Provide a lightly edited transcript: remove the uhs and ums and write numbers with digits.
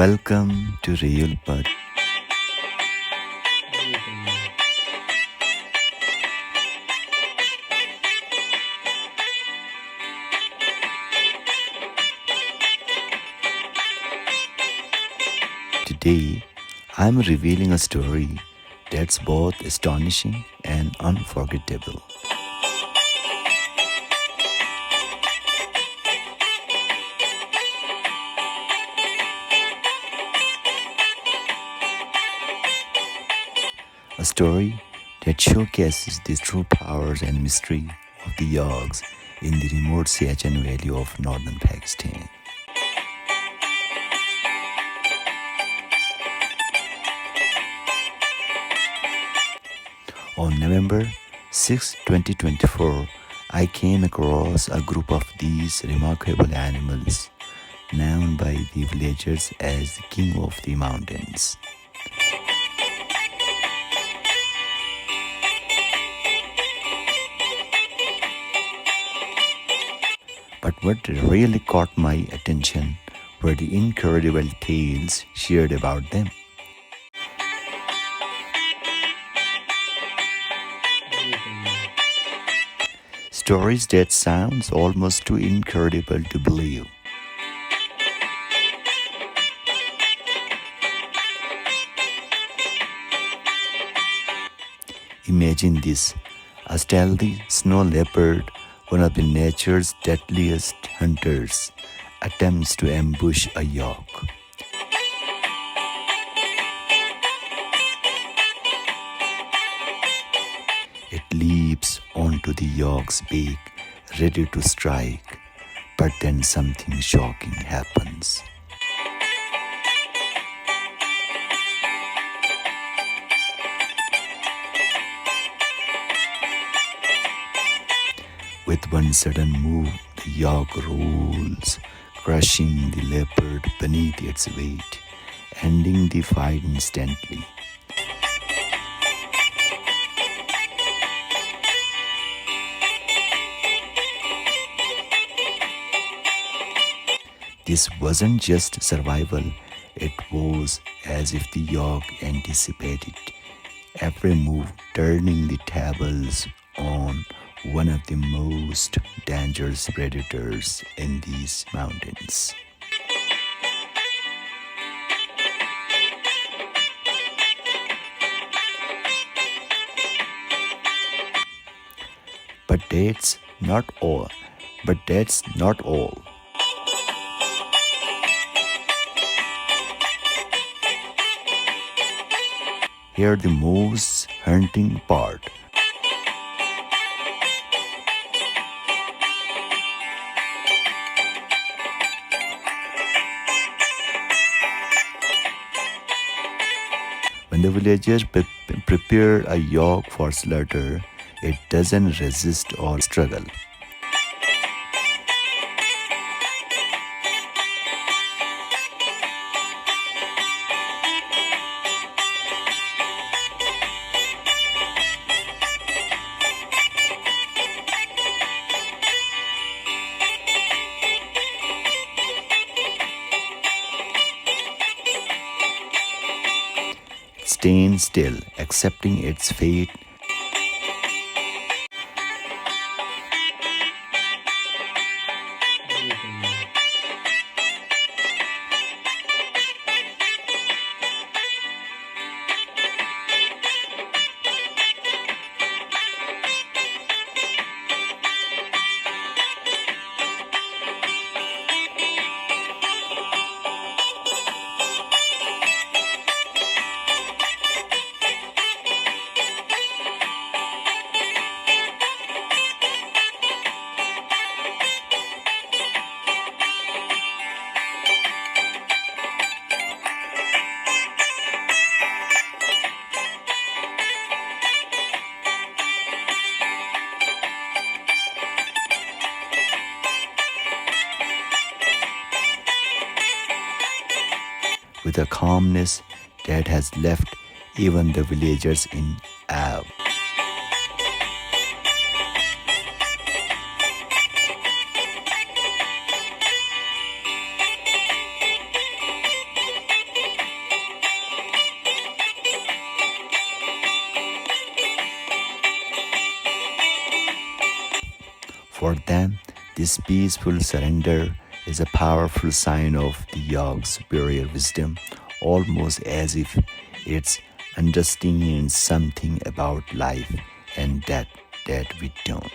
Welcome to Real But. Today, I'm revealing a story that's both astonishing and unforgettable. A story that showcases the true powers and mystery of the Yogs in the remote Siachen Valley of northern Pakistan. On November 6, 2024, I came across a group of these remarkable animals, known by the villagers as the King of the Mountains. But what really caught my attention were the incredible tales shared about them. Stories that sounds almost too incredible to believe. Imagine this: a stealthy snow leopard, one of the nature's deadliest hunters, attempts to ambush a yak. It leaps onto the yak's beak, ready to strike, but then something shocking happens. With one sudden move, the yak rolls, crushing the leopard beneath its weight, ending the fight instantly. This wasn't just survival, it was as if the yak anticipated every move, turning the tables on one of the most dangerous predators in these mountains. But that's not all. Here the most haunting part. When the villagers prepare a yak for slaughter, it doesn't resist or struggle. Staying still, accepting its fate. With a calmness that has left even the villagers in awe. For them, this peaceful surrender is a powerful sign of the yog's superior wisdom, almost as if it's understands something about life and death that we don't.